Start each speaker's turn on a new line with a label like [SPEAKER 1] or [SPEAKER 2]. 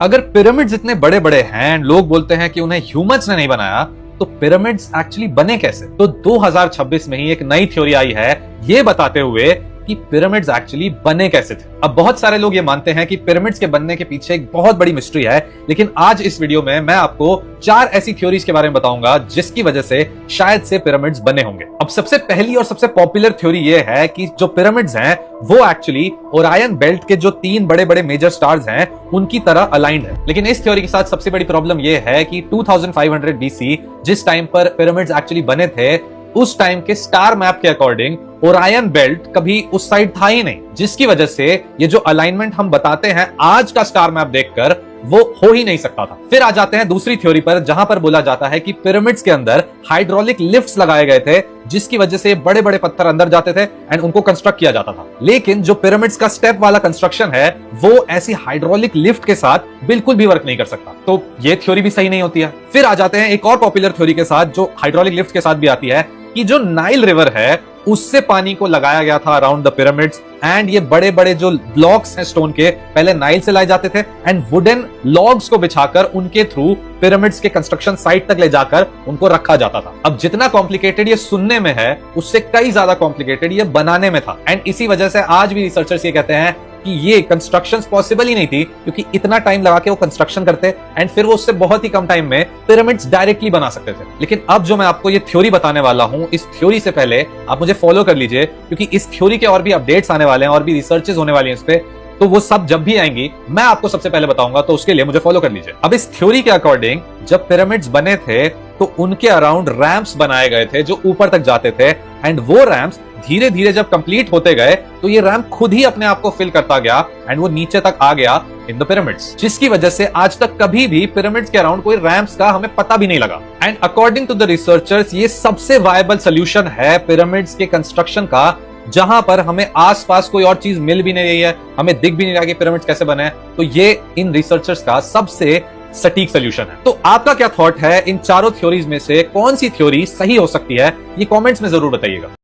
[SPEAKER 1] अगर पिरामिड्स इतने बड़े बड़े हैं, लोग बोलते हैं कि उन्हें ह्यूमंस ने नहीं बनाया, तो पिरामिड्स एक्चुअली बने कैसे? तो 2026 में ही एक नई थ्योरी आई है ये बताते हुए कि पिरामिड्स एक्चुअली बने कैसे थे। अब बहुत सारे लोग ये मानते हैं कि पिरामिड्स के बनने के पीछे एक बहुत बड़ी मिस्ट्री है, लेकिन आज इस वीडियो में मैं आपको 4 ऐसी थ्योरीज के बारे में बताऊंगा जिसकी वजह से शायद से पिरामिड्स बने होंगे। अब सबसे पहली और सबसे पॉपुलर थ्योरी ये है कि जो पिरामिड्स हैं वो एक्चुअली ओरायन बेल्ट के जो 3 बड़े बड़े मेजर स्टार्स हैं उनकी तरह अलाइंड है। लेकिन इस थ्योरी के साथ सबसे बड़ी प्रॉब्लम ये है कि 2500 BC जिस टाइम पर पिरामिड्स एक्चुअली बने थे, उस टाइम के स्टार मैप के अकॉर्डिंग ओरायन बेल्ट कभी उस साइड था ही नहीं, जिसकी वजह से ये जो अलाइनमेंट हम बताते हैं आज का स्टार मैप देखकर वो हो ही नहीं सकता था। फिर आ जाते हैं दूसरी थ्योरी पर, जहां पर बोला जाता है कि पिरामिड्स के अंदर हाइड्रोलिक लिफ्ट्स लगाए गए थे जिसकी वजह से बड़े बड़े पत्थर अंदर जाते थे एंड उनको कंस्ट्रक्ट किया जाता था। लेकिन जो पिरामिड्स का स्टेप वाला कंस्ट्रक्शन है वो ऐसी हाइड्रोलिक लिफ्ट के साथ बिल्कुल भी वर्क नहीं कर सकता, तो ये थ्योरी भी सही नहीं होती है। फिर आ जाते हैं एक और पॉपुलर थ्योरी के साथ जो हाइड्रोलिक लिफ्ट के साथ भी आती है कि जो नाइल रिवर है उससे पानी को लगाया गया था अराउंड द पिरामिड्स एंड ये बड़े बड़े जो ब्लॉक्स हैं स्टोन के पहले नाइल से लाए जाते थे एंड वुडन लॉग्स को बिछाकर उनके थ्रू पिरामिड्स के कंस्ट्रक्शन साइट तक ले जाकर उनको रखा जाता था। अब जितना कॉम्प्लिकेटेड ये सुनने में है उससे कई ज्यादा कॉम्प्लिकेटेड ये बनाने में था एंड इसी वजह से आज भी रिसर्चर्स ये कहते हैं कि ये कंस्ट्रक्शंस पॉसिबल ही नहीं थी, क्योंकि इतना टाइम लगा के वो कंस्ट्रक्शन करते एंड फिर वो उससे बहुत ही कम टाइम में पिरामिड्स डायरेक्टली बना सकते थे। लेकिन अब जो मैं आपको ये थ्योरी बताने वाला हूं, इस थ्योरी से पहले आप मुझे फॉलो कर लीजिए, क्योंकि इस थ्योरी के और भी अपडेट्स आने वाले हैं और भी रिसर्चेस होने वाली हैं इस पे, तो वो सब जब भी आएंगी मैं आपको सबसे पहले बताऊंगा, तो उसके लिए मुझे फॉलो कर लीजिए। अब इस थ्योरी के अकॉर्डिंग जब पिरामिड्स बने थे तो उनके अराउंड रैंप्स बनाए गए थे जो ऊपर तक जाते थे एंड वो रैंप्स धीरे धीरे जब कंप्लीट होते गए तो ये रैंप खुद ही अपने आप को फिल करता गया एंड वो नीचे तक आ गया इन द पिरामिड्स, जिसकी वजह से आज तक कभी भी पिरामिड्स के अराउंड कोई रैंप्स का हमें पता भी नहीं लगा। And according to the researchers ये सबसे वायबल सोल्यूशन है पिरामिड्स के कंस्ट्रक्शन का, जहां पर हमें आसपास कोई और चीज मिल भी नहीं रही है, हमें दिख भी नहीं रहा कि पिरामिड्स कैसे बने, तो ये इन रिसर्चर्स का सबसे सटीक सोल्यूशन है। तो आपका क्या थॉट है इन चारों थ्योरीज में से कौन सी थ्योरी सही हो सकती है, ये कमेंट्स में जरूर बताइएगा।